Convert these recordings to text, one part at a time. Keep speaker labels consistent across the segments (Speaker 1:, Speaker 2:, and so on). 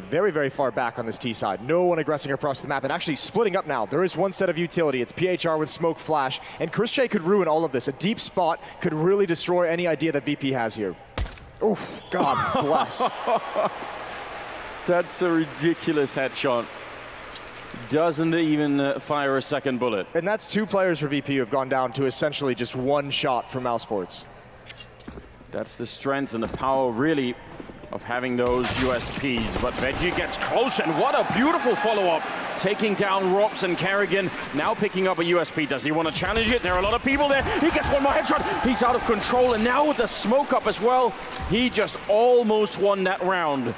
Speaker 1: Very, very far back on this T side. No one aggressing across the map and actually splitting up now. There is one set of utility. It's PHR with smoke flash, and Karşı could ruin all of this. A deep spot could really destroy any idea that VP has here. Oof, God bless.
Speaker 2: That's a ridiculous headshot. Doesn't even fire a second bullet.
Speaker 1: And that's 2 players for VP who have gone down to essentially just 1 shot from Mousesports.
Speaker 2: That's the strength and the power, really, of having those USPs. But Veggie gets close, and what a beautiful follow-up. Taking down Rops and Kerrigan, now picking up a USP. Does he want to challenge it? There are a lot of people there. He gets one more headshot. He's out of control, and now with the smoke up as well, he just almost won that round.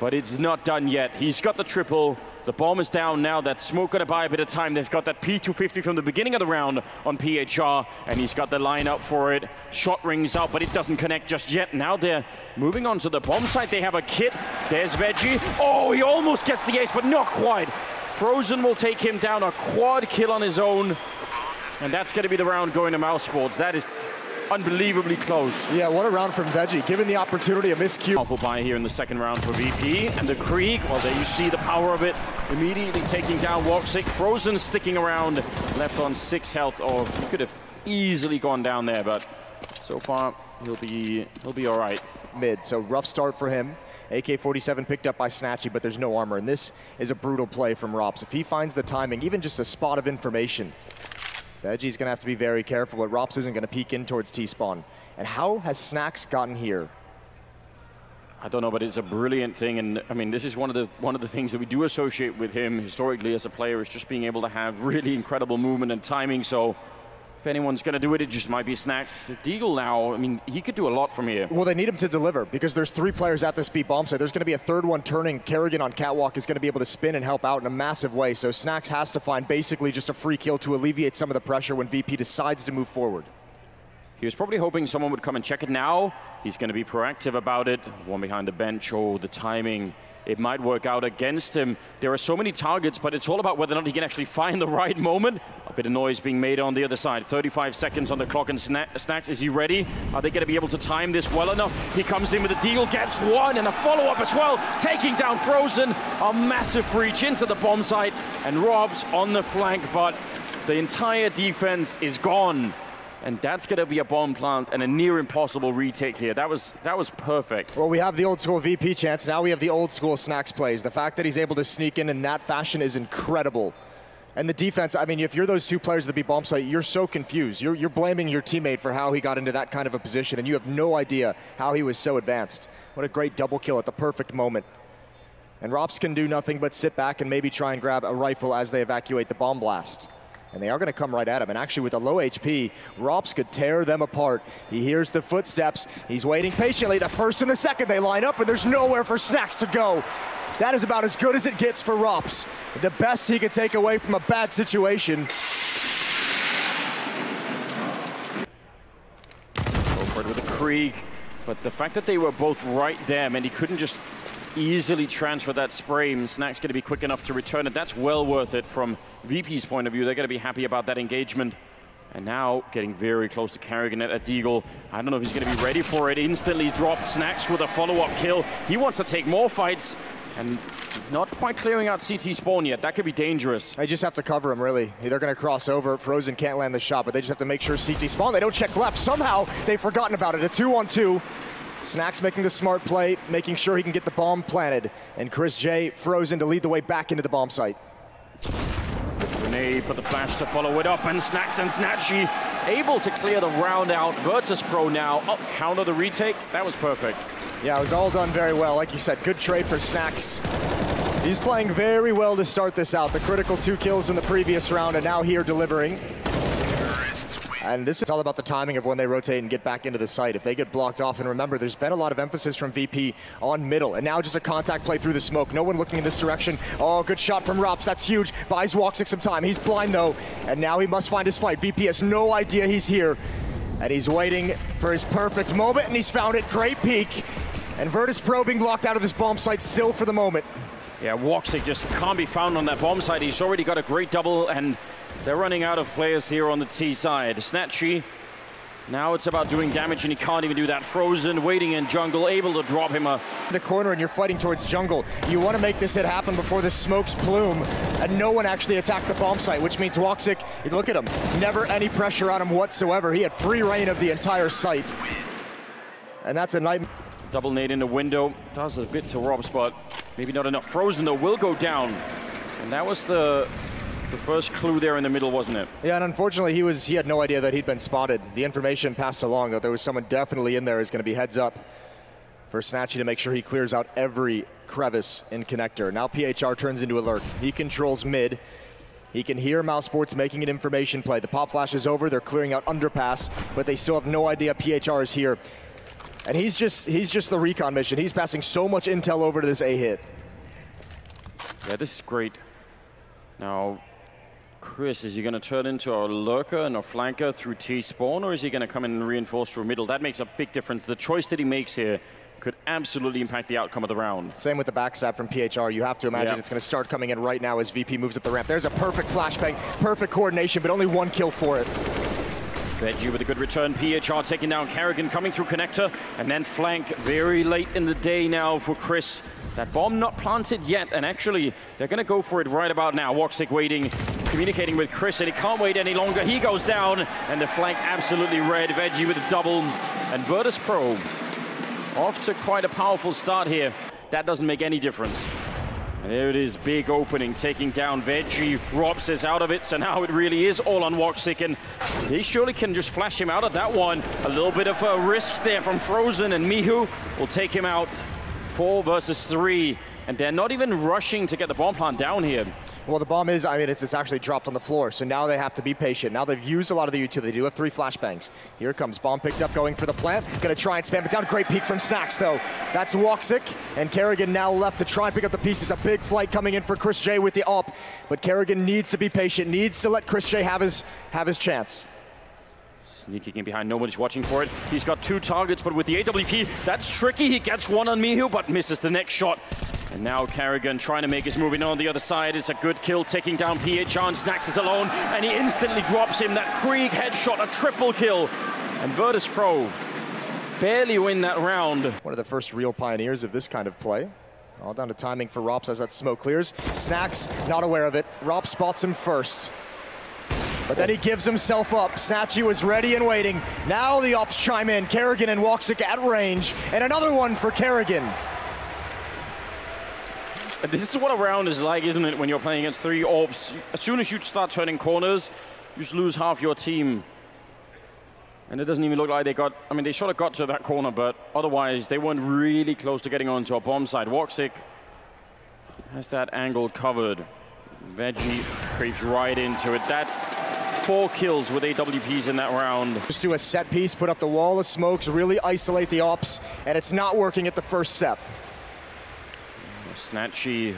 Speaker 2: But it's not done yet. He's got the triple. The bomb is down now. That smoke gonna buy a bit of time. They've got that P250 from the beginning of the round on PHR, and he's got the lineup for it. Shot rings out, but it doesn't connect just yet. Now they're moving on to the bomb site. They have a kit. There's Veggie. Oh, he almost gets the ace, but not quite. Frozen will take him down. A quad kill on his own, and that's gonna be the round going to Mousesports. That is unbelievably close.
Speaker 1: Yeah, what a round from Veggie. Given the opportunity, a miscue.
Speaker 2: Powerful buy here in the second round for VP. And the Krieg, well, there you see the power of it. Immediately taking down Woxic. Frozen sticking around, left on 6 health. Or he could have easily gone down there, but so far he'll be all right.
Speaker 1: Mid, so rough start for him. AK-47 picked up by Snatchy, but there's no armor. And this is a brutal play from Rops. If he finds the timing, even just a spot of information, Veggie's gonna have to be very careful, but Rops isn't gonna peek in towards T-spawn. And how has Snacks gotten here?
Speaker 2: I don't know, but it's a brilliant thing, and I mean, this is one of the things that we do associate with him historically as a player, is just being able to have really incredible movement and timing. So if anyone's going to do it, it just might be Snacks. Deagle now, I mean, he could do a lot from here.
Speaker 1: Well, they need him to deliver because there's 3 players at this B bomb site. There's going to be a third one turning. Kerrigan on Catwalk is going to be able to spin and help out in a massive way. So Snacks has to find basically just a free kill to alleviate some of the pressure when VP decides to move forward.
Speaker 2: He was probably hoping someone would come and check it now. He's going to be proactive about it. One behind the bench. Oh, the timing. It might work out against him. There are so many targets, but it's all about whether or not he can actually find the right moment. A bit of noise being made on the other side. 35 seconds on the clock, and Snacks, is he ready? Are they going to be able to time this well enough? He comes in with a deal, gets one, and a follow-up as well. Taking down Frozen. A massive breach into the bomb site, and Rob's on the flank, but the entire defense is gone. And that's going to be a bomb plant and a near impossible retake here. That was perfect.
Speaker 1: Well, we have the old school VP chance. Now we have the old school Snacks plays. The fact that he's able to sneak in that fashion is incredible. And the defense, I mean, if you're those 2 players at the B bomb site, you're so confused. You're blaming your teammate for how he got into that kind of a position, and you have no idea how he was so advanced. What a great double kill at the perfect moment. And Rops can do nothing but sit back and maybe try and grab a rifle as they evacuate the bomb blast. And they are going to come right at him. And actually, with the low HP, Rops could tear them apart. He hears the footsteps. He's waiting patiently. The first and the second, they line up, and there's nowhere for Snacks to go. That is about as good as it gets for Rops. The best he could take away from a bad situation.
Speaker 2: Go for it with the Krieg. But the fact that they were both right there meant he couldn't just easily transfer that spray. And Snacks going to be quick enough to return it. That's well worth it from VP's point of view. They're going to be happy about that engagement. And now getting very close to Kerrigan at Deagle. I don't know if he's going to be ready for it. Instantly dropped Snacks with a follow-up kill. He wants to take more fights, and not quite clearing out CT spawn yet. That could be dangerous.
Speaker 1: They just have to cover him, really. They're going to cross over. Frozen can't land the shot, but they just have to make sure CT spawn. They don't check left. Somehow they've forgotten about it. A 2-on-2. Snacks making the smart play, making sure he can get the bomb planted. And Chris J. Frozen to lead the way back into the bomb site.
Speaker 2: Grenade, put the flash to follow it up, and Snacks and Snatchy able to clear the round out. VirtusPro now up, counter the retake. That was perfect.
Speaker 1: Yeah, it was all done very well. Like you said, good trade for Snacks. He's playing very well to start this out. The critical 2 kills in the previous round, and now here delivering. And this is all about the timing of when they rotate and get back into the site. If they get blocked off, and remember, there's been a lot of emphasis from VP on middle, and now just a contact play through the smoke. No one looking in this direction. Oh, good shot from Rops. That's huge. Buys Woxic some time. He's blind, though, and now he must find his fight. VP has no idea he's here, and he's waiting for his perfect moment, and he's found it. Great peek. And VirtusPro being locked out of this bomb site still for the moment.
Speaker 2: Yeah, Woxic just can't be found on that bomb site. He's already got a great double, and they're running out of players here on the T side. Snatchy Now it's about doing damage, and he can't even do that. Frozen, waiting in jungle, able to drop him
Speaker 1: the corner, and you're fighting towards jungle. You want to make this hit happen before the smokes plume, and no one actually attacked the bomb site, which means Woxic, look at him, never any pressure on him whatsoever. He had free reign of the entire site. And that's a nightmare.
Speaker 2: Double nade in the window. Does a bit to Rob's, but maybe not enough. Frozen, though, will go down. And that was the first clue there in the middle, wasn't it?
Speaker 1: Yeah, and unfortunately, he had no idea that he'd been spotted. The information passed along that there was someone definitely in there is going to be heads up for Snatchy to make sure he clears out every crevice in connector. Now PHR turns into a lurk. He controls mid. He can hear Mousesports making an information play. The pop flash is over. They're clearing out underpass, but they still have no idea PHR is here. And he's just the recon mission. He's passing so much intel over to this A hit.
Speaker 2: Yeah, this is great. Now, Chris, is he going to turn into a lurker and a flanker through T-spawn, or is he going to come in and reinforce through middle? That makes a big difference. The choice that he makes here could absolutely impact the outcome of the round. Same
Speaker 1: with the backstab from PHR. You have to imagine it's going to start coming in right now as VP moves up the ramp. There's a perfect flashbang, perfect coordination, but only one kill for it.
Speaker 2: Veggie with a good return. PHR taking down Karrigan, coming through connector, and then flank very late in the day now for Chris. That bomb not planted yet, and actually they're going to go for it right about now. Woxic waiting, communicating with Chris, and he can't wait any longer. He goes down, and the flank absolutely red. Veggie with a double, and VirtusPro off to quite a powerful start here. That doesn't make any difference. And there it is, big opening, taking down Veggie. Robs is out of it, so now it really is all on Woxic, and they surely can just flash him out of that one. A little bit of a risk there from Frozen, and Mihu will take him out. 4 versus 3, and they're not even rushing to get the bomb plant down here.
Speaker 1: Well, the bomb is, it's actually dropped on the floor, so now they have to be patient. Now they've used a lot of the utility. They do have 3 flashbangs. Here comes bomb picked up, going for the plant. Gonna try and spam it down. Great peek from Snacks, though. That's Woxic, and Karrigan now left to try and pick up the pieces. A big flight coming in for Chris J with the AWP, but Karrigan needs to be patient, needs to let Chris J have his chance.
Speaker 2: Sneaking in behind, nobody's watching for it. He's got 2 targets, but with the AWP, that's tricky. He gets one on Mihu, but misses the next shot. And now Karrigan trying to make his move in on the other side. It's a good kill, taking down PHR, and Snacks is alone, and he instantly drops him. That Krieg headshot, a triple kill. And VirtusPro barely win that round.
Speaker 1: One of the first real pioneers of this kind of play. All down to timing for Rops as that smoke clears. Snacks not aware of it. Rops spots him first. But then he gives himself up. Snatchy was ready and waiting. Now the ops chime in. Karrigan and Woxic at range. And another one for Karrigan.
Speaker 2: This is what a round is like, isn't it, when you're playing against 3 orbs? As soon as you start turning corners, you just lose half your team. And it doesn't even look like they got... they should have got to that corner, but otherwise they weren't really close to getting onto a bomb site. Woxic has that angle covered. Veggie creeps right into it. That's 4 kills with AWPs in that round.
Speaker 1: Just do a set piece, put up the wall of smokes, really isolate the ops, and it's not working at the first step.
Speaker 2: Snatchy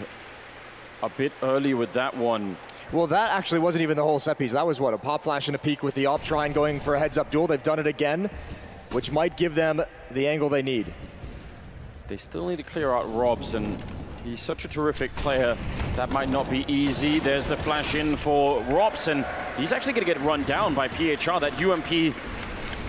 Speaker 2: a bit early with that one.
Speaker 1: Well, that actually wasn't even the whole set piece. That was what, a pop flash and a peek with the op trying going for a heads-up duel. They've done it again, which might give them the angle they need.
Speaker 2: They still need to clear out Robs, and he's such a terrific player. That might not be easy. There's the flash in for Robs, and he's actually going to get run down by PHR. That UMP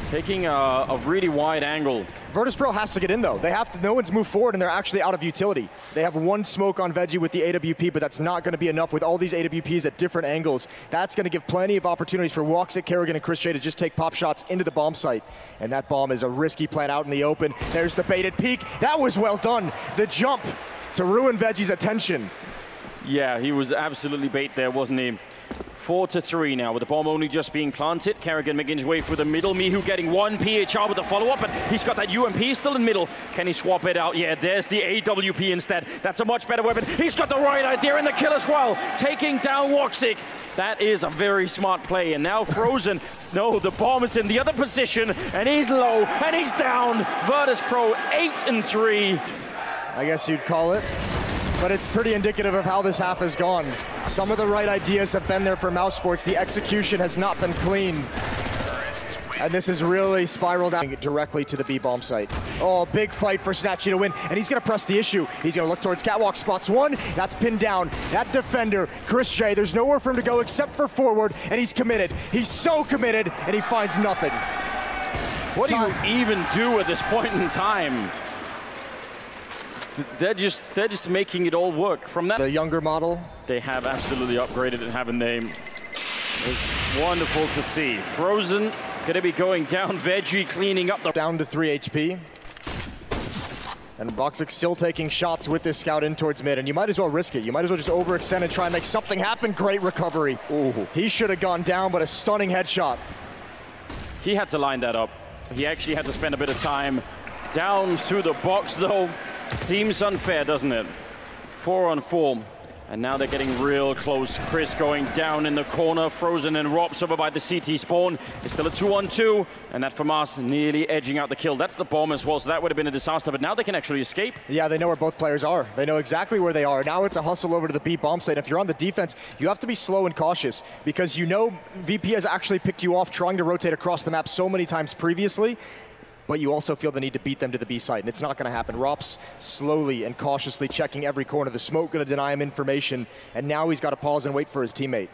Speaker 2: taking a really wide angle.
Speaker 1: VirtusPro has to get in, though. They have to. No one's moved forward, and they're actually out of utility. They have 1 smoke on Veggie with the AWP, but that's not going to be enough with all these AWPs at different angles. That's going to give plenty of opportunities for Woxic, Karrigan, and Chris J to just take pop shots into the bomb site. And that bomb is a risky plant out in the open. There's the baited peek. That was well done. The jump to ruin Veggie's attention.
Speaker 2: Yeah, he was absolutely bait there, wasn't he? 4-3 now, with the bomb only just being planted. Karrigan making his way through the middle. Mihu getting 1. PHR with the follow-up, but he's got that UMP still in middle. Can he swap it out? Yeah, there's the AWP instead. That's a much better weapon. He's got the right idea and the kill as well. Taking down Woxic. That is a very smart play. And now Frozen. No, the bomb is in the other position, and he's low, and he's down. VirtusPro 8-3.
Speaker 1: I guess you'd call it. But it's pretty indicative of how this half has gone. Some of the right ideas have been there for Mousesports. The execution has not been clean. And this has really spiraled out directly to the B bomb site. Oh, big fight for Snatchy to win. And he's going to press the issue. He's going to look towards Catwalk. Spots 1. That's pinned down. That defender, Chris J, there's nowhere for him to go except for forward. And he's committed. He's so committed, and he finds nothing.
Speaker 2: What do you even do at this point in time? They're just making it all work. From that,
Speaker 1: the younger model,
Speaker 2: they have absolutely upgraded and have a name. It's wonderful to see. Frozen going to be going down. Veggie cleaning up the...
Speaker 1: Down to 3 HP. And Voxic still taking shots with this scout in towards mid, and you might as well risk it. You might as well just overextend and try and make something happen. Great recovery.
Speaker 2: Ooh.
Speaker 1: He should have gone down, but a stunning headshot.
Speaker 2: He had to line that up. He actually had to spend a bit of time down through the box, though. Seems unfair, doesn't it? 4-on-4. And now they're getting real close. Chris going down in the corner. Frozen and Rops over by the CT spawn. It's still a 2-on-2. And that FAMAS nearly edging out the kill. That's the bomb as well, so that would have been a disaster. But now they can actually escape.
Speaker 1: Yeah, they know where both players are. They know exactly where they are. Now it's a hustle over to the B bomb site. If you're on the defense, you have to be slow and cautious because you know VP has actually picked you off trying to rotate across the map so many times previously. But you also feel the need to beat them to the B site, and it's not going to happen. Rops slowly and cautiously checking every corner. The smoke going to deny him information, and now he's got to pause and wait for his teammate.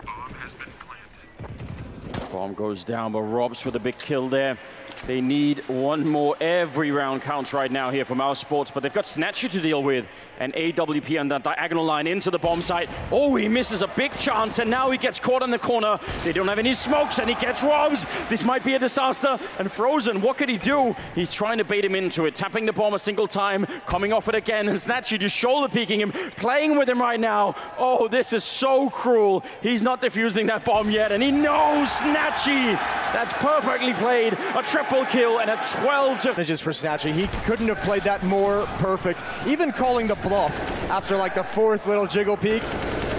Speaker 3: Bomb has been planted.
Speaker 2: Bomb goes down, but Rops with a big kill there. They need one more. Every round counts right now here for Mousesports, but they've got Snatcher to deal with. And AWP on that diagonal line into the bomb site. Oh, he misses a big chance, and now he gets caught in the corner. They don't have any smokes, and he gets robs. This might be a disaster. And Frozen, what could he do? He's trying to bait him into it, tapping the bomb a single time, coming off it again, and Snatcher just shoulder peeking him, playing with him right now. Oh, this is so cruel. He's not defusing that bomb yet, and he knows Snatchy. That's perfectly played. A triple kill and a 12 to...
Speaker 1: Just for Snatchy. He couldn't have played that more perfect. Even calling the bluff after like the fourth little jiggle peek,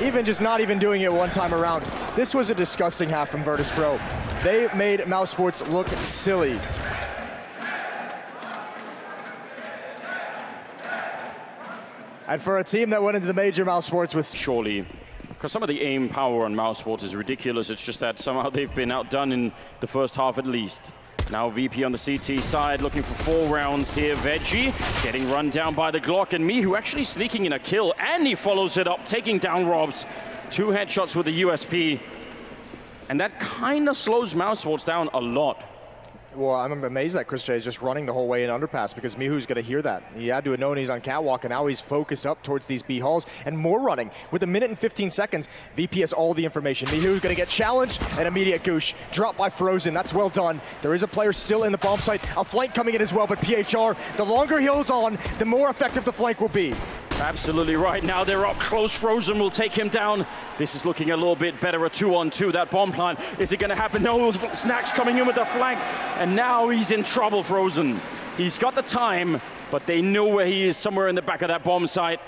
Speaker 1: even just not even doing it one time around. This was a disgusting half from VirtusPro. They made Mousesports look silly. And for a team that went into the major, Mousesports with...
Speaker 2: Surely, because some of the aim power on Mousesports is ridiculous. It's just that somehow they've been outdone in the first half at least. Now VP on the CT side looking for 4 rounds here. Veggie getting run down by the Glock, and Mihu actually sneaking in a kill, and he follows it up, taking down Robs. 2 headshots with the USP. And that kind of slows Mousesports down a lot.
Speaker 1: Well, I'm amazed that Chris J is just running the whole way in underpass because Mihu's going to hear that. He had to have known he's on catwalk, and now he's focused up towards these B halls and more running. With 1 minute and 15 seconds, VP has all the information. Mihu's going to get challenged, an immediate goosh. Dropped by Frozen, that's well done. There is a player still in the bomb site. A flank coming in as well, but PHR, the longer he holds on, the more effective the flank will be.
Speaker 2: Absolutely right. Now they're up close. Frozen will take him down. This is looking a little bit better. A 2-on-2. That bomb plant. Is it going to happen? No, Snacks coming in with the flank. And now he's in trouble, Frozen. He's got the time, but they know where he is, somewhere in the back of that bomb site.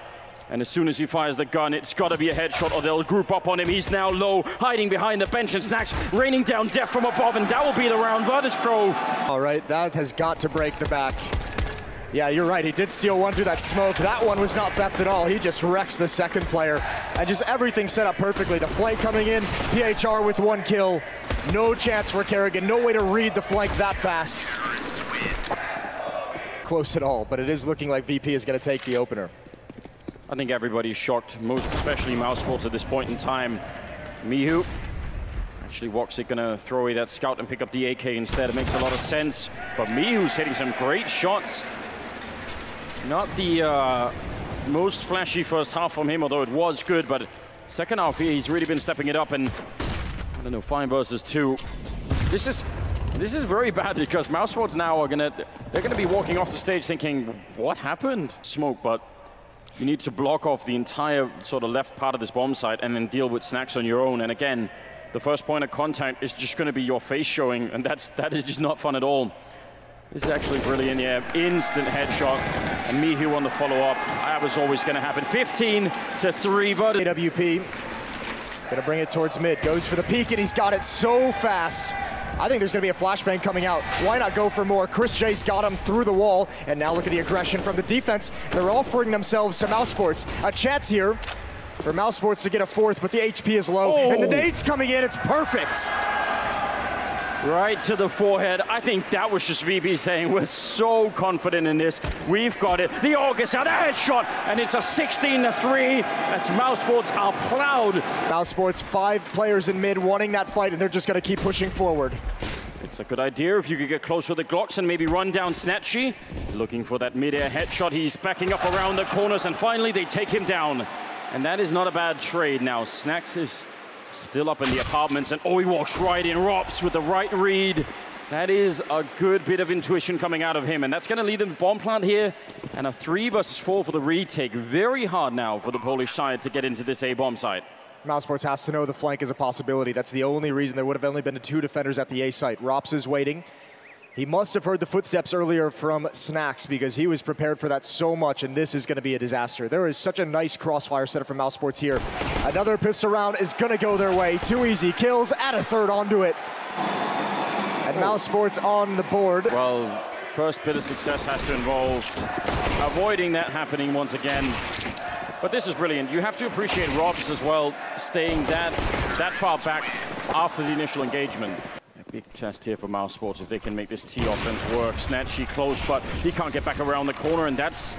Speaker 2: And as soon as he fires the gun, it's got to be a headshot or they'll group up on him. He's now low, hiding behind the bench, and Snacks raining down death from above, and that will be the round. VirtusPro.
Speaker 1: All right, that has got to break the back. Yeah, you're right. He did steal one through that smoke. That one was not theft at all. He just wrecks the second player. And just everything set up perfectly. The flank coming in, PHR with 1 kill. No chance for Kerrigan. No way to read the flank that fast. Close at all, but it is looking like VP is going to take the opener.
Speaker 2: I think everybody's shocked, most especially Mousesports at this point in time. Mihu. Actually, Voxic gonna throw away that scout and pick up the AK instead. It makes a lot of sense. But Mihu's hitting some great shots. Not the most flashy first half from him, although it was good, but second half here, he's really been stepping it up, and I don't know, 5 versus 2. This is very bad because Mousesports now are they're gonna be walking off the stage thinking, what happened? Smoke, but you need to block off the entire sort of left part of this bomb site and then deal with Snacks on your own. And again, the first point of contact is just gonna be your face showing, and that is just not fun at all. This is actually brilliant, yeah. Instant headshot. And Mihu on the follow-up. That was always going to happen. 15-3.
Speaker 1: AWP. Going to bring it towards mid. Goes for the peek, and he's got it so fast. I think there's going to be a flashbang coming out. Why not go for more? Chris J's got him through the wall. And now look at the aggression from the defense. They're offering themselves to Mousesports. A chance here for Mousesports to get a 4th, but the HP is low. Oh. And the nade's coming in. It's perfect.
Speaker 2: Right to the forehead. I think that was just VP saying, we're so confident in this. We've got it. The August out, a headshot, and it's a 16-3 as Mousesports are plowed.
Speaker 1: Mousesports, 5 players in mid wanting that fight, and they're just going to keep pushing forward.
Speaker 2: It's a good idea if you could get close with the Glocks and maybe run down Snatchy. Looking for that mid-air headshot. He's backing up around the corners, and finally they take him down. And that is not a bad trade now. Snacks is still up in the apartments, and oh, he walks right in. Robs with the right read. That is a good bit of intuition coming out of him, and that's going to lead them to bomb plant here. And a 3 versus 4 for the retake. Very hard now for the Polish side to get into this A-bomb site.
Speaker 1: Mousesports has to know the flank is a possibility. That's the only reason there would have only been 2 defenders at the A site. Rops is waiting. He must have heard the footsteps earlier from Snacks because he was prepared for that so much, and this is going to be a disaster. There is such a nice crossfire setup from Mousesports here. Another pistol round is going to go their way. 2 easy kills, add a 3rd onto it. And Mousesports on the board.
Speaker 2: Well, first bit of success has to involve avoiding that happening once again. But this is brilliant. You have to appreciate Robs as well, staying that far back after the initial engagement. A big test here for Mousesports if they can make this T offense work. Snatchy close, but he can't get back around the corner, and that's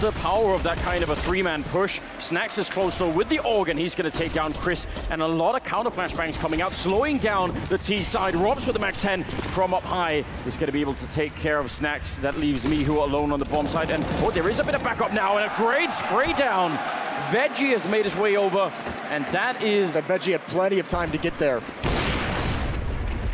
Speaker 2: the power of that kind of a 3-man push. Snacks is close though with the organ. He's going to take down Chris, and a lot of counter flashbangs coming out, slowing down the T side. Robs with the Mac-10 from up high is going to be able to take care of Snacks. That leaves Mihu alone on the bomb side, and oh, there is a bit of backup now, and a great spray down. Veggie has made his way over, and that is...
Speaker 1: And Veggie had plenty of time to get there.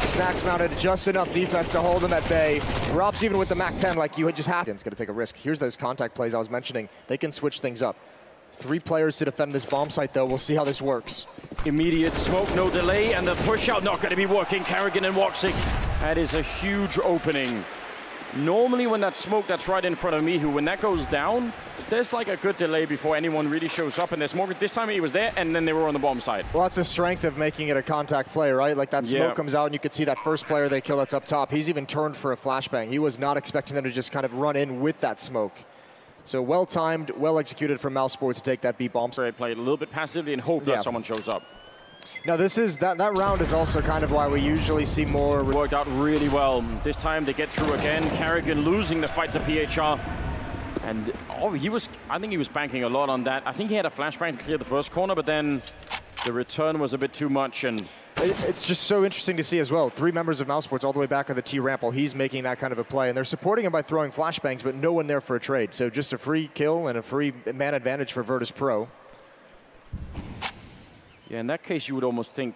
Speaker 1: Snacks mounted just enough defense to hold him at bay. Robs even with the Mac-10 like you had just happened. It's going to take a risk. Here's those contact plays I was mentioning. They can switch things up. 3 players to defend this bomb site, though. We'll see how this works.
Speaker 2: Immediate smoke, no delay, and the push out not going to be working. Karrigan and Woksik. That is a huge opening. Normally when that smoke that's right in front of Mihu, when that goes down, there's like a good delay before anyone really shows up, and there's more. This time he was there, and then they were on the bomb side.
Speaker 1: Well, that's the strength of making it a contact play, right? Like that smoke comes out, and you could see that first player they kill that's up top. He's even turned for a flashbang. He was not expecting them to just kind of run in with that smoke. So well-timed, well-executed from Mousesports to take that B bomb.
Speaker 2: They played a little bit passively and hope that someone shows up.
Speaker 1: Now this is, that round is also kind of why we usually see more.
Speaker 2: Worked out really well. This time they get through again. Karrigan losing the fight to PHR. And oh, I think he was banking a lot on that. I think he had a flashbang to clear the first corner, but then the return was a bit too much. And
Speaker 1: it's just so interesting to see as well. 3 members of Mousesports all the way back on the T ramp while he's making that kind of a play. And they're supporting him by throwing flashbangs, but no one there for a trade. So just a free kill and a free man advantage for VirtusPro.
Speaker 2: Yeah, in that case, you would almost think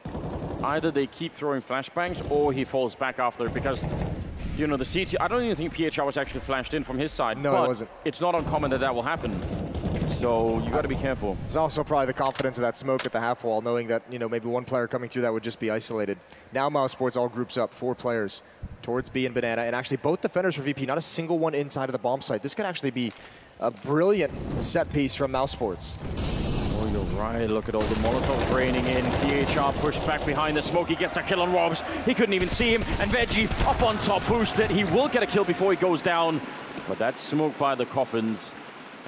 Speaker 2: either they keep throwing flashbangs or he falls back after it, because, you know, the CT, I don't even think PHR was actually flashed in from his side.
Speaker 1: No,
Speaker 2: but
Speaker 1: it wasn't.
Speaker 2: It's not uncommon that will happen. So you got to be careful.
Speaker 1: There's also probably the confidence of that smoke at the half wall, knowing that, you know, maybe one player coming through that would just be isolated. Now Mousesports all groups up, 4 players towards B and Banana, and actually both defenders for VP, not a single one inside of the bomb site. This could actually be a brilliant set piece from Mousesports.
Speaker 2: Oh, you're right. Look at all the Molotov raining in. PHR pushed back behind the smoke. He gets a kill on Robs. He couldn't even see him. And Veggie up on top, boosted. He will get a kill before he goes down. But that's smoke by the coffins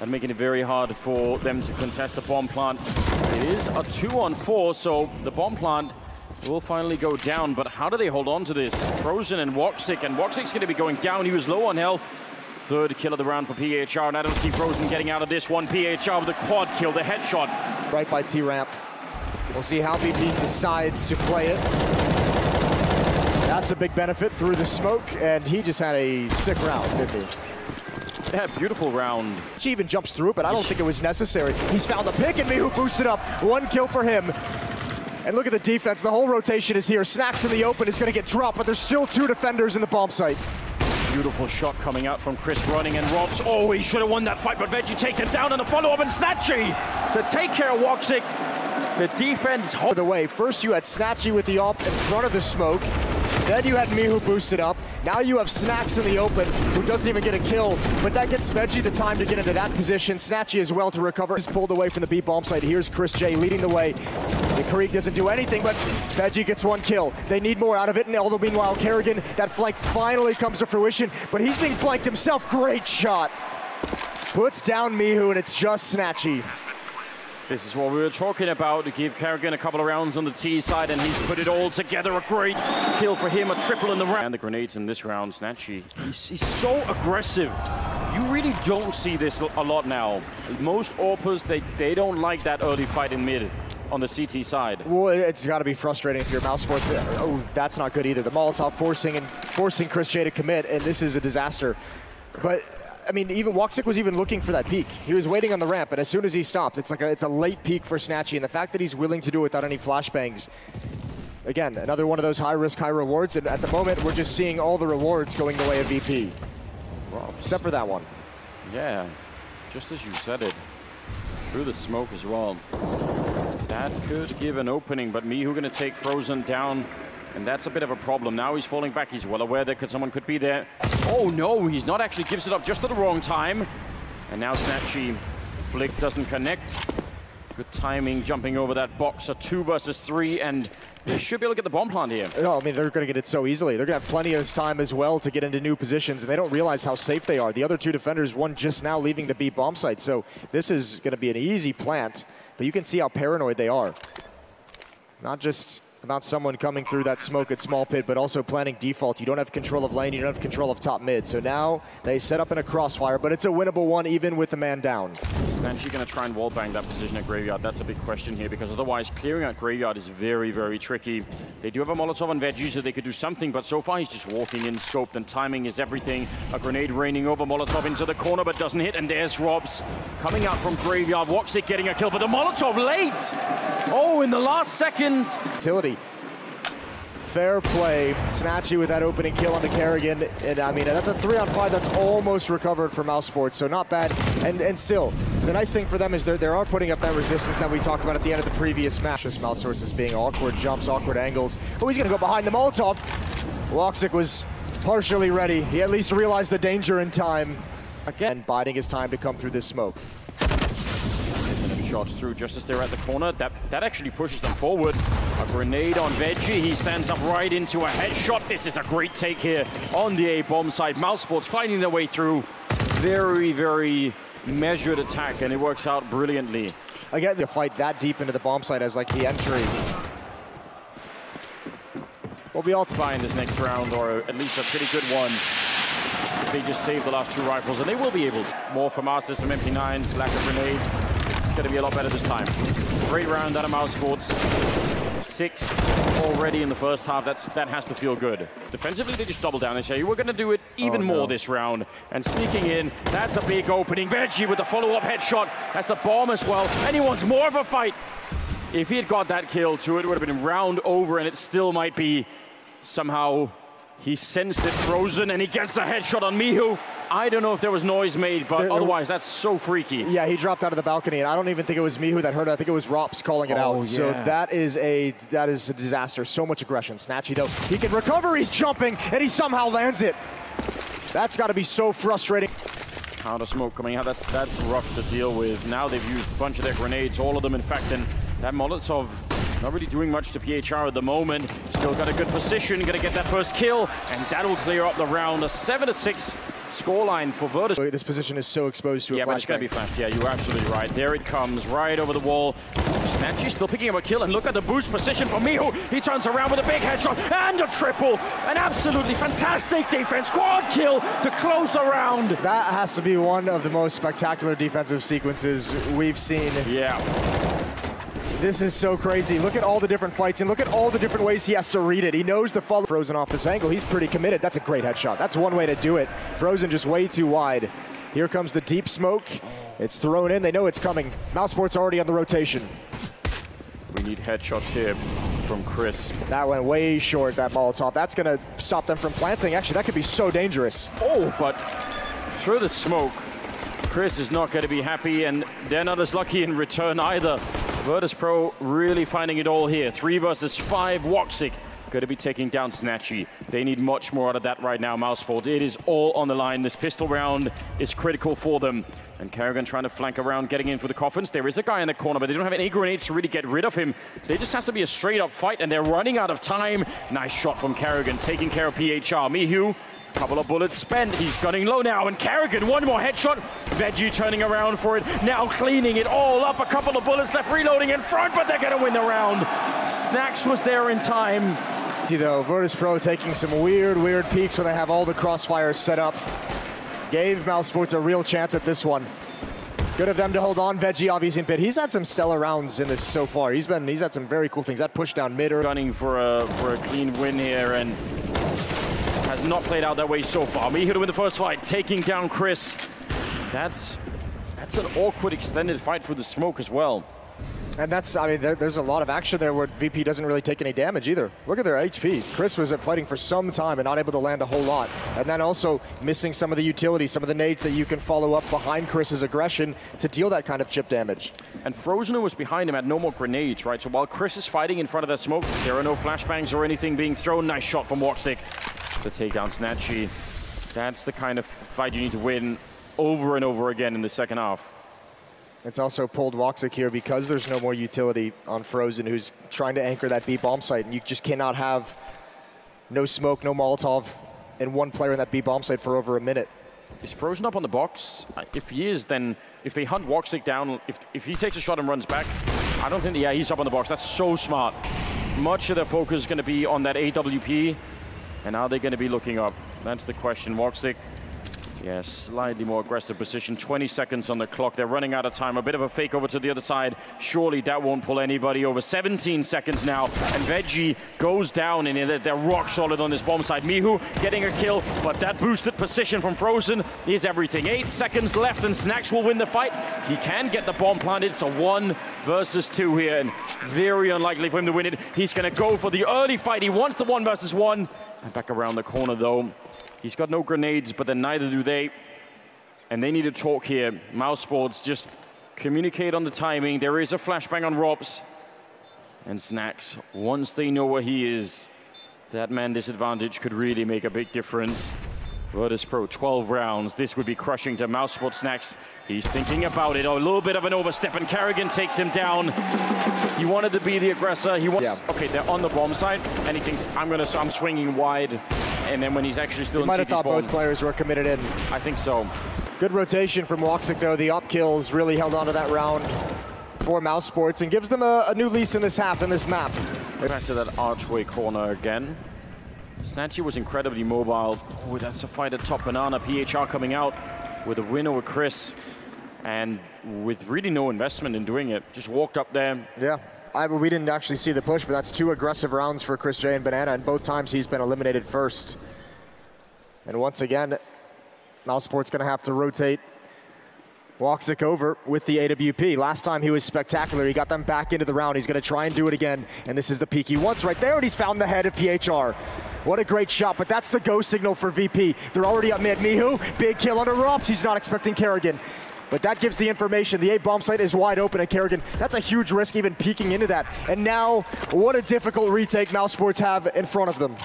Speaker 2: and making it very hard for them to contest the bomb plant. It is a 2-on-4, so the bomb plant will finally go down. But how do they hold on to this? Frozen and Woksik. And Woksik's going to be going down. He was low on health. 3rd kill of the round for PHR, and I don't see Frozen getting out of this one. PHR with the quad kill, the headshot.
Speaker 1: Right by T-ramp. We'll see how VP decides to play it. That's a big benefit through the smoke, and he just had a sick round, didn't he?
Speaker 2: Yeah, beautiful round.
Speaker 1: She even jumps through it, but I don't think it was necessary. He's found the pick, and Mihu boosted up. 1 kill for him. And look at the defense. The whole rotation is here. Snacks in the open is going to get dropped, but there's still 2 defenders in the bomb site.
Speaker 2: Beautiful shot coming out from Chris running, and Robs, oh, he should have won that fight, but Veggie takes him down on the follow-up, and Snatchy to take care of Woksik. The defense...
Speaker 1: By the way, first you had Snatchy with the op in front of the smoke, then you had Mihu boosted up, now you have Snacks in the open, who doesn't even get a kill, but that gets Veggie the time to get into that position. Snatchy as well to recover. He's pulled away from the B bomb site. Here's Chris J leading the way. The Krieg doesn't do anything, but Veggie gets 1 kill. They need more out of it, and although meanwhile Karrigan, that flank finally comes to fruition, but he's being flanked himself. Great shot. Puts down Mihu, and it's just Snatchy.
Speaker 2: This is what we were talking about, to give Karrigan a couple of rounds on the T side, and he's put it all together. A great kill for him, a triple in the round. And the grenades in this round, Snatchy, he's so aggressive. You really don't see this a lot now. Most AWPers, they don't like that early fight in mid. on the CT side.
Speaker 1: Well, it's got to be frustrating if you're Mousesports. Oh, that's not good either. The Molotov forcing Chris J to commit, and this is a disaster. But I mean, even Woxic was even looking for that peak. He was waiting on the ramp, and as soon as he stopped, it's a late peak for Snatchy, and the fact that he's willing to do it without any flashbangs. Again, another one of those high risk, high rewards, and at the moment, we're just seeing all the rewards going the way of VP. Except for that one.
Speaker 2: Yeah, just as you said it. Through the smoke as well. That could give an opening, but Mihu going to take Frozen down, and that's a bit of a problem. Now he's falling back. He's well aware that someone could be there. Oh no, he's not actually. Gives it up just at the wrong time. And now Snatchy. Flick doesn't connect. Good timing, jumping over that box. A 2 versus 3, and they should be able to get the bomb plant here.
Speaker 1: No, I mean, they're going to get it so easily. They're going to have plenty of time as well to get into new positions, and they don't realize how safe they are. The other two defenders, one just now leaving the B bomb site, so this is going to be an easy plant, but you can see how paranoid they are. Not just about someone coming through that smoke at small pit, but also planning default. You don't have control of lane, you don't have control of top mid. So now they set up in a crossfire, but it's a winnable one even with the man down.
Speaker 2: Snatchy going to try and wallbang that position at Graveyard. That's a big question here, because otherwise clearing at Graveyard is very, very tricky. They do have a Molotov on Veggie, so they could do something, but so far he's just walking in scoped, and timing is everything. A grenade raining over Molotov into the corner, but doesn't hit, and there's Robs coming out from Graveyard. Woxic getting a kill, but the Molotov late! Oh, in the last second!
Speaker 1: Utility. Fair play. Snatchy with that opening kill onto Kerrigan. And I mean, that's a 3-on-5 that's almost recovered for Mousesports, so not bad. And still, the nice thing for them is they are putting up that resistance that we talked about at the end of the previous match. Just Mousesports is being awkward jumps, awkward angles. Oh, he's going to go behind the Molotov. Woxic was partially ready. He at least realized the danger in time. Again, and biding his time to come through this smoke.
Speaker 2: Shots through just as they're at the corner. That actually pushes them forward. A grenade on Veggie. He stands up right into a headshot. This is a great take here on the A bomb side. Mousesports finding their way through. Very, very measured attack, and it works out brilliantly.
Speaker 1: Again, the fight that deep into the bomb site as like the entry.
Speaker 2: We'll be all fine this next round, or at least a pretty good one. They just saved the last 2 rifles, and they will be able to. More from us, some MP9s, lack of grenades. It's going to be a lot better this time. Great round out of Mousesports. 6 already in the first half. That has to feel good. Defensively, they just double down. They say, we're going to do it even more this round. And sneaking in, that's a big opening. Veggie with the follow-up headshot. That's the bomb as well. And he wants more of a fight. If he had got that kill too, it would have been round over, and it still might be somehow. He sensed it Frozen, and he gets a headshot on Mihu. I don't know if there was noise made, but otherwise that's so freaky. Yeah,
Speaker 1: he dropped out of the balcony, and I don't even think it was Mihu that heard it. I think it was Rops calling it out. Yeah. So that is a disaster. So much aggression. Snatchy though, he can recover. He's jumping, and he somehow lands it. That's got to be so frustrating.
Speaker 2: Counter smoke coming out. That's rough to deal with. Now they've used a bunch of their grenades, all of them in fact, and that Molotov not really doing much to PHR at the moment. Still got a good position, gonna get that first kill, and that'll clear up the round. A 7-6 scoreline for Virtus.
Speaker 1: This position is so exposed to a flashbang.
Speaker 2: Yeah, but it's gonna be flashed. Yeah, you're absolutely right. There it comes, right over the wall. Snatchy still picking up a kill, and look at the boost position for Mihu. He turns around with a big headshot and a triple. An absolutely fantastic defense. Quad kill to close the round.
Speaker 1: That has to be one of the most spectacular defensive sequences we've seen.
Speaker 2: Yeah.
Speaker 1: This is so crazy. Look at all the different fights, and look at all the different ways he has to read it. He knows the follow. Frozen off this angle. He's pretty committed. That's a great headshot. That's one way to do it. Frozen just way too wide. Here comes the deep smoke. It's thrown in. They know it's coming. Mousesports already on the rotation.
Speaker 2: We need headshots here from Chris.
Speaker 1: That went way short, that Molotov. That's going to stop them from planting. Actually, that could be so dangerous.
Speaker 2: Oh, but through the smoke, Chris is not going to be happy, and they're not as lucky in return either. VirtusPro really finding it all here. 3 versus 5. Woxic going to be taking down Snatchy. They need much more out of that right now, Mousesports. It is all on the line. This pistol round is critical for them. And Kerrigan trying to flank around, getting in for the coffins. There is a guy in the corner, but they don't have any grenades to really get rid of him. There just has to be a straight-up fight, and they're running out of time. Nice shot from Kerrigan, taking care of PHR. Mihu, couple of bullets spent. He's gunning low now, and Kerrigan, one more headshot. Veggie turning around for it, now cleaning it all up. A couple of bullets left, reloading in front, but they're going to win the round. Snacks was there in time.
Speaker 1: Though VirtusPro taking some weird peaks when they have all the crossfires set up. Gave Mousesports a real chance at this one. Good of them to hold on. Veggie obviously in pit. He's had some stellar rounds in this so far. He's had some very cool things. That push down mid.
Speaker 2: Gunning for a clean win here, and has not played out that way so far. Mihu to win the first fight, taking down Chris. That's an awkward extended fight for the smoke as well.
Speaker 1: And that's, I mean, there's a lot of action there where VP doesn't really take any damage either. Look at their HP. Chris was fighting for some time and not able to land a whole lot. And then also missing some of the utility, some of the nades that you can follow up behind Chris's aggression to deal that kind of chip damage.
Speaker 2: And Frozen, who was behind him, had no more grenades, right? So while Chris is fighting in front of that smoke, there are no flashbangs or anything being thrown. Nice shot from Woxic to take down Snatchy. That's the kind of fight you need to win over and over again in the second half.
Speaker 1: It's also pulled Woxic here because there's no more utility on Frozen, who's trying to anchor that B bomb site, and you just cannot have no smoke, no Molotov, and one player in that B bomb site for over a minute.
Speaker 2: Is Frozen up on the box? If he is, then if they hunt Woxic down, if he takes a shot and runs back, I don't think, yeah, he's up on the box. That's so smart. Much of their focus is going to be on that AWP, and are they going to be looking up? That's the question. Woxic, yeah, slightly more aggressive position. 20 seconds on the clock. They're running out of time. A bit of a fake over to the other side. Surely that won't pull anybody over. 17 seconds now. And Veggie goes down, and they're rock solid on this bomb side. Mihu getting a kill, but that boosted position from Frozen is everything. 8 seconds left, and Snacks will win the fight. He can get the bomb planted. It's a 1 versus 2 here, and very unlikely for him to win it. He's going to go for the early fight. He wants the 1 versus 1. And back around the corner, though. He's got no grenades, but then neither do they. And they need to talk here. Mousesports, just communicate on the timing. There is a flashbang on Robs. And Snacks, once they know where he is, that man disadvantage could really make a big difference. VirtusPro, 12 rounds. This would be crushing to Mousesports. Snacks, he's thinking about it. Oh, a little bit of an overstep, and Karrigan takes him down. He wanted to be the aggressor. He wants. Yeah. Okay, they're on the bomb side, and he thinks, I'm swinging wide. And then when he's actually still in
Speaker 1: might have thought both players were committed in.
Speaker 2: I think so.
Speaker 1: Good rotation from Woxic, though. The up kills really held on to that round for Mousesports and gives them a new lease in this half, in this map.
Speaker 2: Back to that archway corner again. Snatchy was incredibly mobile. Oh, that's a fight at top banana. PHR coming out with a win over Chris. And with really no investment in doing it. Just walked up there.
Speaker 1: Yeah. We didn't actually see the push, but that's 2 aggressive rounds for Chris J and Banana, and both times he's been eliminated first. And once again, Mousesports going to have to rotate Woxic over with the AWP. Last time he was spectacular. He got them back into the round. He's going to try and do it again, and this is the peak he wants right there, and he's found the head of PHR. What a great shot, but that's the go signal for VP. They're already up mid. Mihu, big kill on a Rops. He's not expecting Karrigan. But that gives the information. The A bomb site is wide open at Karrigan. That's a huge risk even peeking into that. And now, what a difficult retake Mousesports have in front of them.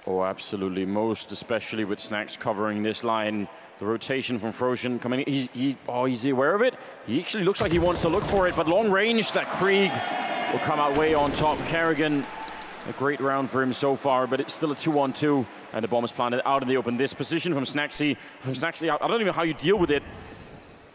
Speaker 2: Oh, absolutely. Most especially with Snacks covering this line. The rotation from Frozen coming in. He's aware of it. He actually looks like he wants to look for it, but long range, that Krieg will come out way on top. Karrigan, a great round for him so far, but it's still a 2-on-2, and the bomb is planted out in the open. This position from Snacksy, I don't even know how you deal with it.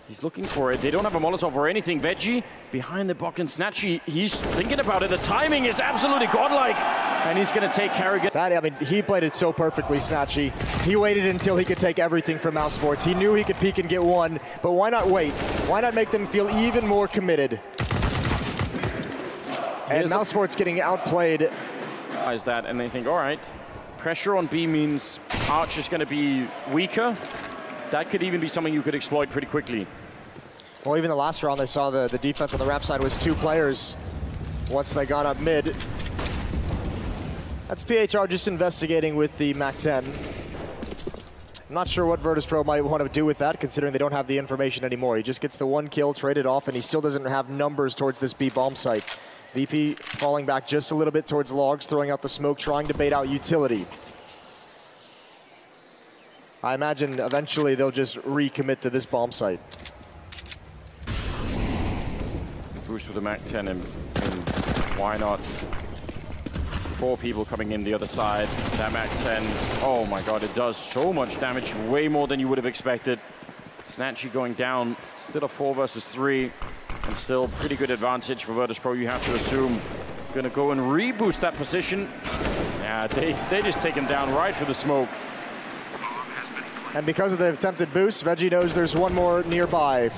Speaker 2: He's looking for it. They don't have a Molotov or anything. Veggie behind the block, and Snatchy, he's thinking about it. The timing is absolutely godlike, and he's going to take Karrigan.
Speaker 1: I mean, he played it so perfectly, Snatchy. He waited until he could take everything from Mousesports. He knew he could peek and get 1, but why not wait? Why not make them feel even more committed? And Mousesports getting outplayed.
Speaker 2: That, and they think, all right, pressure on B means Arch is going to be weaker. That could even be something you could exploit pretty quickly.
Speaker 1: Well, even the last round, they saw the defense on the rap side was 2 players once they got up mid. That's PHR just investigating with the MAC-10. I'm not sure what VirtusPro might want to do with that, considering they don't have the information anymore. He just gets the 1 kill, traded off, and he still doesn't have numbers towards this B bomb site. VP falling back just a little bit towards logs, throwing out the smoke, trying to bait out utility. I imagine eventually they'll just recommit to this bomb site.
Speaker 2: Boost with the MAC-10, and why not? 4 people coming in the other side. That MAC-10, oh my god, it does so much damage, way more than you would have expected. Snatchy going down, still a 4 versus 3, and still pretty good advantage for VirtusPro, you have to assume. Gonna go and reboost that position. Yeah, they just take him down right for the smoke.
Speaker 1: And because of the attempted boost, Veggie knows there's 1 more nearby.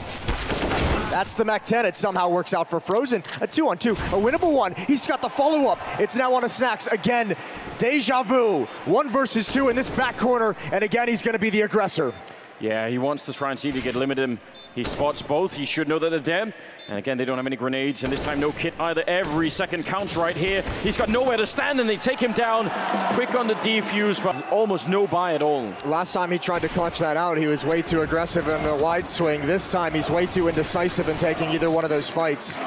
Speaker 1: That's the Mach 10. It somehow works out for Frozen. A 2-on-2, a winnable one. He's got the follow-up. It's now on to Snacks again. Deja vu. 1 versus 2 in this back corner, and again, he's going to be the aggressor.
Speaker 2: Yeah, he wants to try and see if he can limit him. He spots both. He should know that they're dead. And again, they don't have any grenades, and this time no kit either. Every second counts right here. He's got nowhere to stand, and they take him down. Quick on the defuse, but almost no buy at all.
Speaker 1: Last time he tried to clutch that out, he was way too aggressive in the wide swing. This time, he's way too indecisive in taking either one of those fights.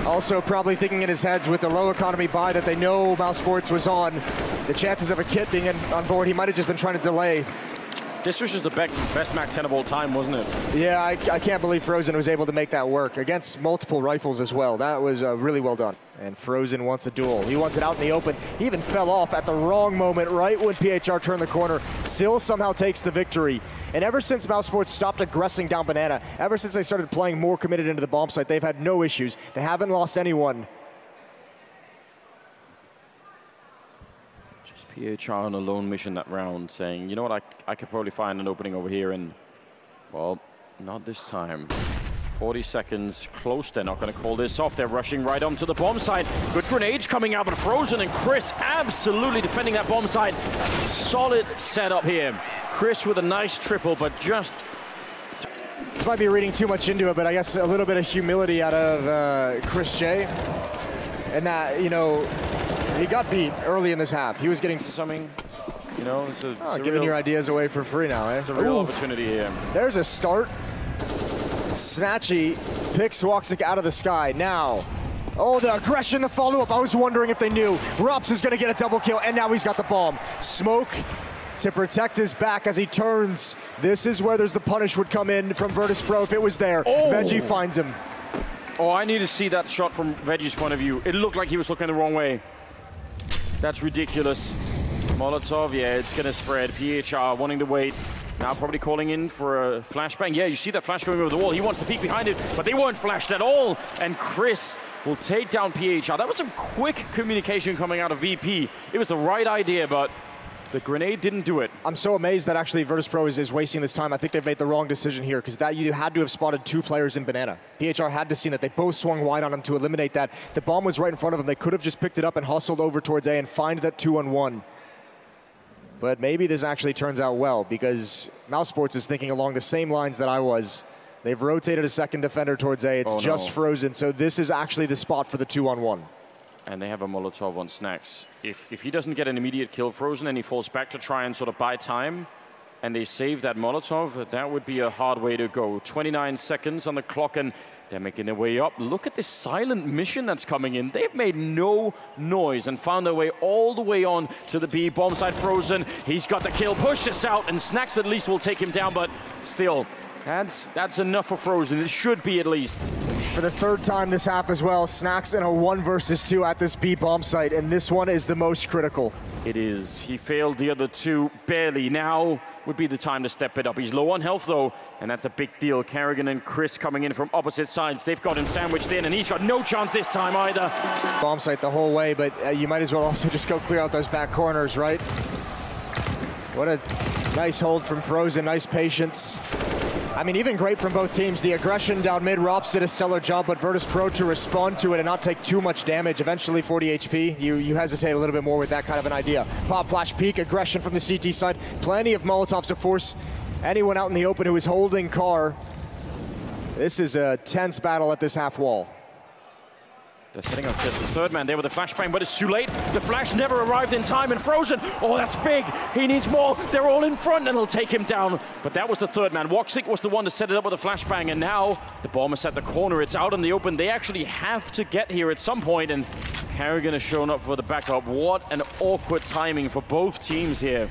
Speaker 1: Also, probably thinking in his heads with the low economy buy that they know Mousesports was on, the chances of a kit being on board, he might have just been trying to delay.
Speaker 2: This was just the best Mach 10 of all time, wasn't it?
Speaker 1: Yeah, I can't believe Frozen was able to make that work against multiple rifles as well. That was really well done. And Frozen wants a duel. He wants it out in the open. He even fell off at the wrong moment, right when PHR turned the corner. Still somehow takes the victory. And ever since Mousesports stopped aggressing down Banana, ever since they started playing more committed into the bomb site, they've had no issues. They haven't lost anyone.
Speaker 2: PHR on a lone mission that round, saying, you know what, I could probably find an opening over here, and, well, not this time. 40 seconds close. They're not going to call this off. They're rushing right onto the bomb site. Good grenades coming out, but Frozen and Chris absolutely defending that bomb site. Solid setup here. Chris with a nice triple, but just...
Speaker 1: This might be reading too much into it, but I guess a little bit of humility out of Chris J. And that, you know, he got beat early in this half. He was getting
Speaker 2: something, you know, it's
Speaker 1: giving
Speaker 2: real,
Speaker 1: your ideas away for free now, eh?
Speaker 2: It's a real opportunity here.
Speaker 1: There's a start. Snatchy picks Woxic out of the sky. Now, oh, the aggression, the follow-up. I was wondering if they knew. Rups is going to get a double kill, and now he's got the bomb. Smoke to protect his back as he turns. This is where there's the punish would come in from VirtusPro if it was there. Oh. Veggie finds him.
Speaker 2: Oh, I need to see that shot from Veggie's point of view. It looked like he was looking the wrong way. That's ridiculous. Molotov, yeah, it's going to spread. PHR wanting to wait. Now probably calling in for a flashbang. Yeah, you see that flash going over the wall. He wants to peek behind it, but they weren't flashed at all. And Chris will take down PHR. That was some quick communication coming out of VP. It was the right idea, but the grenade didn't do it.
Speaker 1: I'm so amazed that actually VirtusPro is wasting this time. I think they've made the wrong decision here, because that you had to have spotted 2 players in Banana. PHR had to see that. They both swung wide on him to eliminate that. The bomb was right in front of them. They could have just picked it up and hustled over towards A and find that 2-on-1. But maybe this actually turns out well, because Mousesports is thinking along the same lines that I was. They've rotated a second defender towards A. It's just Frozen, so this is actually the spot for the 2-on-1.
Speaker 2: And they have a Molotov on Snacks. If he doesn't get an immediate kill, Frozen, and he falls back to try and sort of buy time, and they save that Molotov, that would be a hard way to go. 29 seconds on the clock, and they're making their way up. Look at this silent mission that's coming in. They've made no noise and found their way all the way on to the B. Bomb side Frozen. He's got the kill, push this out, and Snacks at least will take him down, but still, that's enough for Frozen. It should be at least.
Speaker 1: For the 3rd time this half as well, Snacks in a 1 versus 2 at this B bomb site, and this one is the most critical.
Speaker 2: It is. He failed the other 2 barely. Now would be the time to step it up. He's low on health though, and that's a big deal. Kerrigan and Chris coming in from opposite sides. They've got him sandwiched in, and he's got no chance this time either.
Speaker 1: Bomb site the whole way, but you might as well also just go clear out those back corners, right? What a nice hold from Frozen, nice patience. I mean, even great from both teams. The aggression down mid, Rops did a stellar job, but VirtusPro to respond to it and not take too much damage. Eventually 40 HP, you hesitate a little bit more with that kind of an idea. Pop, flash, peek, aggression from the CT side. Plenty of Molotovs to force anyone out in the open who is holding car. This is a tense battle at this half wall.
Speaker 2: They're setting up just the 3rd man there with a flashbang, but it's too late. The flash never arrived in time, and Frozen, oh, that's big. He needs more. They're all in front, and it'll take him down. But that was the 3rd man. Woxic was the one to set it up with a flashbang, and now the bomb is at the corner. It's out in the open. They actually have to get here at some point, and Kerrigan has shown up for the backup. What an awkward timing for both teams here.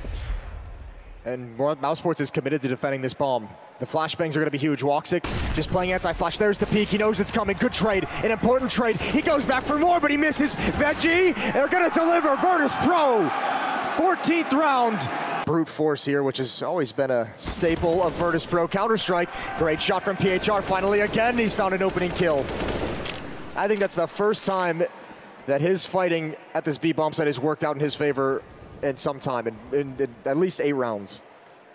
Speaker 1: And Mousesports is committed to defending this bomb. The flashbangs are going to be huge. Woxic just playing anti-flash. There's the peek. He knows it's coming. Good trade. An important trade. He goes back for more, but he misses. Veggie, they're going to deliver. VirtusPro, 14th round. Brute force here, which has always been a staple of VirtusPro. Counter-Strike. Great shot from PHR. Finally, again, he's found an opening kill. I think that's the first time that his fighting at this B bomb site has worked out in his favor in some time, in at least 8 rounds.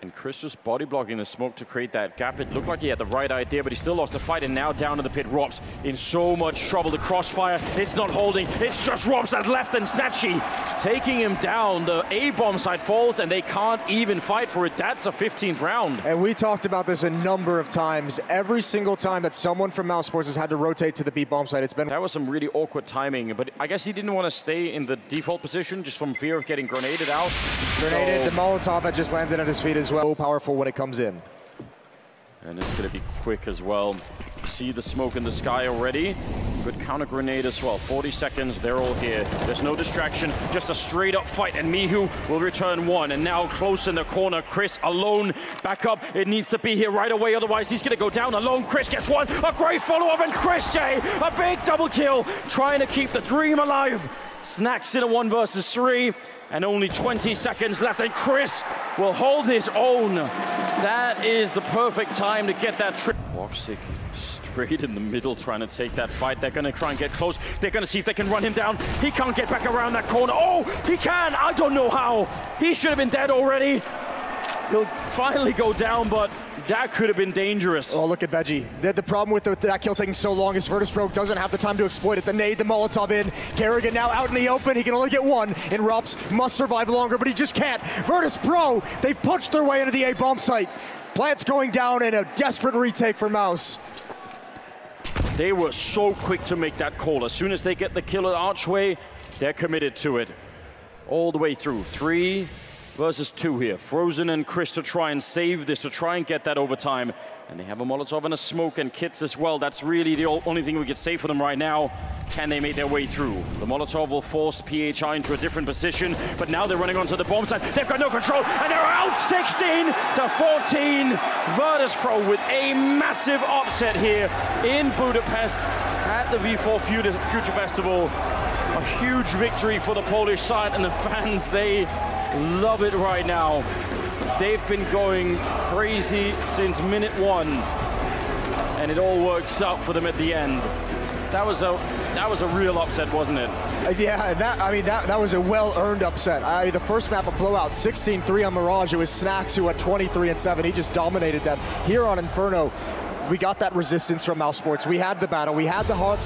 Speaker 2: And Chris just body blocking the smoke to create that gap. It looked like he had the right idea, but he still lost the fight, and now down to the pit. Robs in so much trouble. The crossfire, it's not holding. It's just Robs that's left, and Snatchy taking him down. The A-bomb side falls, and they can't even fight for it. That's a 15th round.
Speaker 1: And we talked about this a number of times. Every single time that someone from Mousesports has had to rotate to the B-bomb side, it's been...
Speaker 2: That was some really awkward timing, but I guess he didn't want to stay in the default position just from fear of getting grenaded out.
Speaker 1: Grenaded, the Molotov had just landed at his feet as well. Powerful when it comes in.
Speaker 2: And it's going to be quick as well. See the smoke in the sky already. Good counter grenade as well. 40 seconds, they're all here. There's no distraction, just a straight up fight, and Mihu will return one. And now close in the corner, Chris alone, back up. It needs to be here right away, otherwise he's going to go down alone. Chris gets one, a great follow-up, and Chris J, a big double kill, trying to keep the dream alive. Snacks in a 1 versus 3, and only 20 seconds left, and Chris will hold his own. That is the perfect time to get that trip. Woxic straight in the middle, trying to take that fight. They're going to try and get close. They're going to see if they can run him down. He can't get back around that corner. Oh, he can! I don't know how. He should have been dead already. He'll finally go down, but that could have been dangerous.
Speaker 1: Oh, look at Veggie. The problem with that kill taking so long is VirtusPro doesn't have the time to exploit it. The nade, the Molotov in. Karrigan now out in the open. He can only get one. And Rups must survive longer, but he just can't. VirtusPro, they've punched their way into the A-bomb site. Plants going down in a desperate retake for Mouse.
Speaker 2: They were so quick to make that call. As soon as they get the kill at Archway, they're committed to it. All the way through. 3 versus 2 here. Frozen and Chris to try and save this, to try and get that overtime. And they have a Molotov and a smoke and kits as well. That's really the only thing we could say for them right now. Can they make their way through? The Molotov will force PHI into a different position, but now they're running onto the bomb side. They've got no control, and they're out 16 to 14. VirtusPro with a massive upset here in Budapest at the V4 Future Festival. A huge victory for the Polish side, and the fans, they love it right now. They've been going crazy since minute 1, and it all works out for them at the end. That was a real upset, wasn't it?
Speaker 1: Yeah, that was a well-earned upset. The first map, a blowout, 16-3 on Mirage. It was Snacks who had 23-7. He just dominated them. Here on Inferno, we got that resistance from Mousesports. We had the battle. We had the hearts.